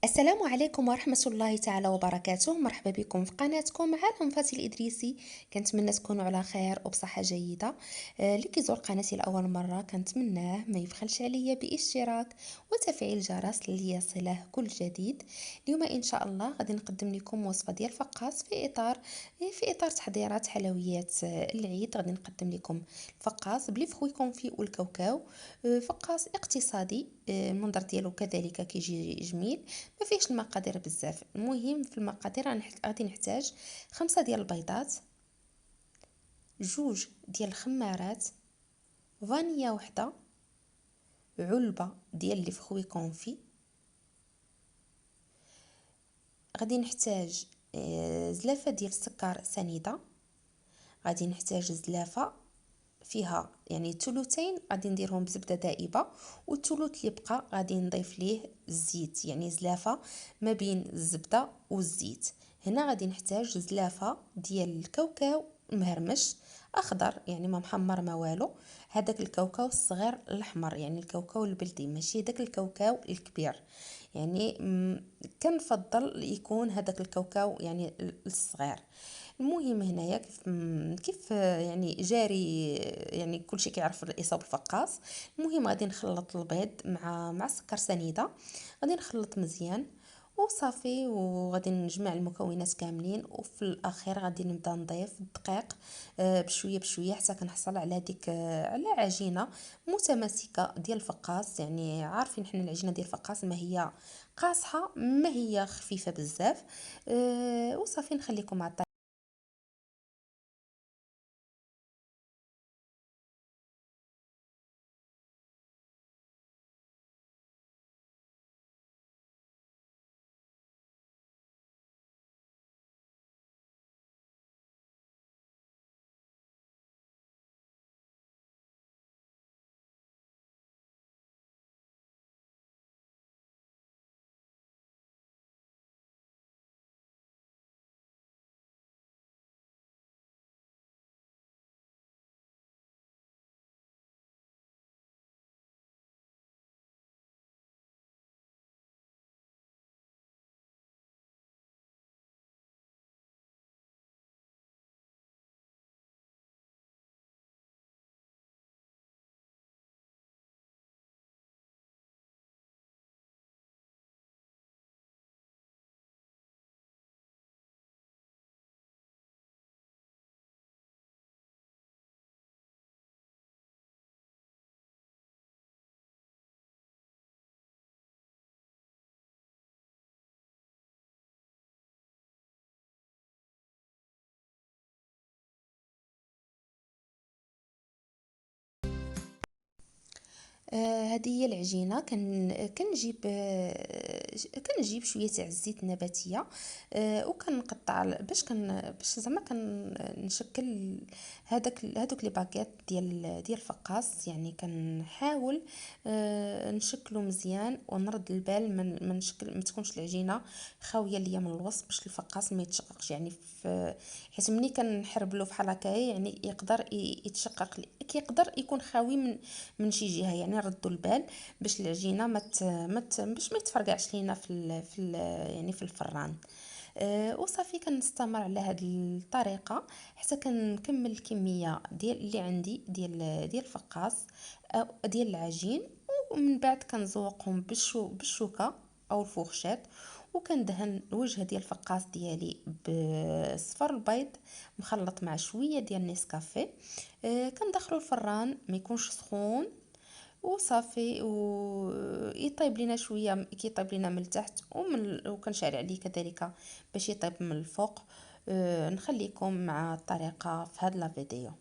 السلام عليكم ورحمة الله تعالى وبركاته. مرحبا بكم في قناتكم عالم فاتي الإدريسي. كنتمنى تكونوا على خير وبصحة جيدة. اللي كيزور قناتي لأول مرة كنتمناه ما يبخلش عليا باشتراك وتفعيل الجرس ليصله كل جديد. اليوم إن شاء الله غادي نقدم لكم وصفة ديال الفقاص في إطار تحضيرات حلويات العيد. غادي نقدم لكم الفقاص بلي فخوي كونفي والكاوكاو. فقاص اقتصادي، المنظر ديالو كذلك كيجي جميل. ما فيهش المقادير بزاف. المهم في المقادير غادي نحتاج 5 ديال البيضات، جوج ديال الخمارات، فانيا وحده، علبة ديال لي فخوي كونفي. غادي نحتاج زلافة ديال السكر سنيدة. غادي نحتاج زلافة فيها يعني ثلثين غادي نديرهم بزبدة دائبة، والثلث اللي بقى غادي نضيف ليه الزيت، يعني زلافة ما بين الزبدة والزيت. هنا غادي نحتاج زلافة ديال الكاوكاو مهرمش اخضر، يعني ما محمر ما والو. هذاك الكاوكاو الصغير الاحمر، يعني الكاوكاو البلدي، ماشي داك الكاوكاو الكبير. يعني كنفضل يكون هذاك الكاوكاو يعني الصغير. المهم هنايا كيف يعني جاري، يعني كلشي كيعرف الاصابه الفقاص. المهم غادي نخلط البيض مع السكر سنيده. غادي نخلط مزيان وصافي، وغادي نجمع المكونات كاملين، وفي الاخير غادي نبدا نضيف الدقيق بشويه بشويه حتى كنحصل على ديك على عجينه متماسكه ديال الفقاص. يعني عارفين حنا العجينه ديال الفقاص ما هي قاصحه ما هي خفيفه بزاف. وصافي نخليكم مع هذه هي العجينه. كنجيب شويه تاع الزيت النباتيه، وكنقطع باش زعما كنشكل هذوك لي باكيت ديال الفقاص. يعني كنحاول نشكله مزيان ونرد البال ما تكونش العجينه خاويه ليا من الوسط باش الفقاص ما يتشققش. يعني حيت ملي كنحربلو فحال هكايا يعني يقدر يتشقق، كيقدر يكون خاوي من شي جهه. يعني ردوا البال باش العجينه باش ما يتفرقعش لينا يعني في الفران. وصافي كنستمر على هذه الطريقه حتى كنكمل الكميه ديال اللي عندي ديال الفقاص او ديال العجين. ومن بعد كنزوقهم بالشوكه او الفورشيط، وكندهن الوجه ديال الفقاص ديالي بصفر البيض مخلط مع شويه ديال نسكافيه. كندخلو الفران ما يكونش سخون، وصافي ويطيب لينا شويه، كيطيب لينا من التحت وكنشعل عليه كذلك باش يطيب من الفوق. نخليكم مع الطريقه في هذا الفيديو.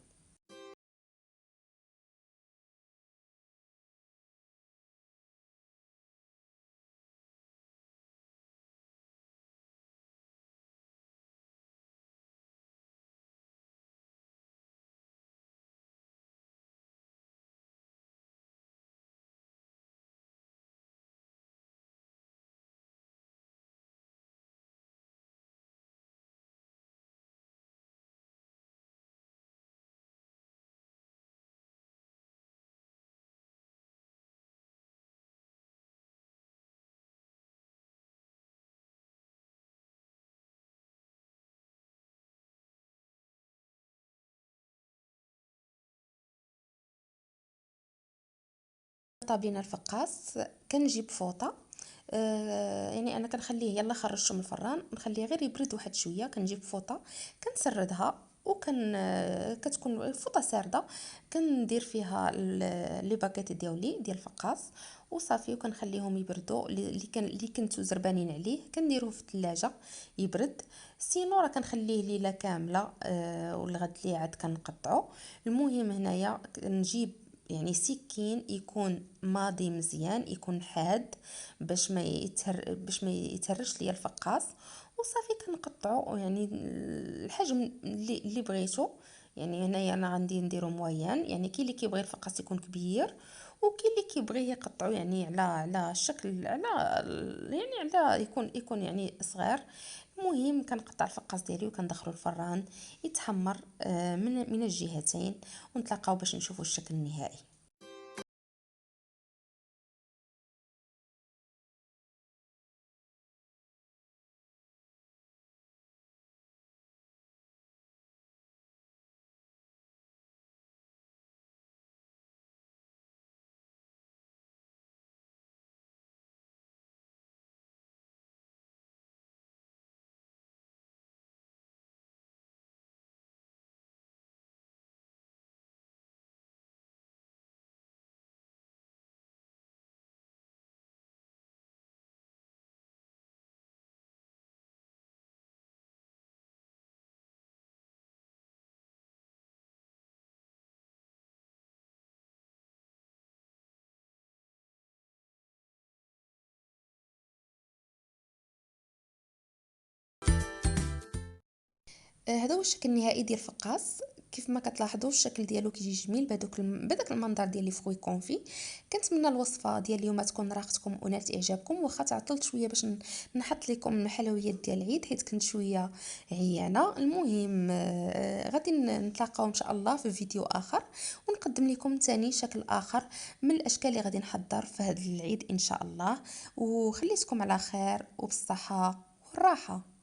طابلين الفقاس كنجيب فوطه. يعني انا كنخليه يلا خرجته من الفران، نخليه غير يبرد واحد شويه، كنجيب فوطه كنسردها، كتكون الفوطه سارده، كندير فيها لي باكيت ديالي ديال الفقاس وصافي، وكنخليهم يبردوا. اللي كنتو زربانين عليه كنديروه في الثلاجه يبرد. سينو راه كنخليه ليله كامله، والغد اللي عاد كنقطعو. المهم هنايا نجيب يعني سكين يكون ماضي مزيان، يكون حاد، باش ما يتهرش ليا الفقاس. وصافي كنقطعو يعني الحجم اللي بغيتو. يعني هنايا انا غندي نديرو موين، يعني كاين اللي كيبغي الفقاس يكون كبير، وكاين اللي كيبغي يقطعو يعني على الشكل، يعني على يكون يعني صغير. المهم كنقطع الفقاس ديالي وكندخلو الفران يتحمر من الجهتين، ونتلاقاو باش نشوفو الشكل النهائي. هذا هو الشكل النهائي ديال الفقاس. كيف ما كتلاحظوا الشكل ديالو كيجي جميل بهذاك المنظر ديال لي فروي كونفي. كنتمنى الوصفه ديال اليوم تكون راقتكم ونالت اعجابكم، واخا تعطلت شويه باش نحط لكم الحلويات ديال العيد حيت كنت شويه عيانه. المهم غادي نتلاقاو ان شاء الله في فيديو اخر، ونقدم لكم ثاني شكل اخر من الاشكال اللي غادي نحضر في هذا العيد ان شاء الله. وخليتكم على خير وبالصحه والراحه.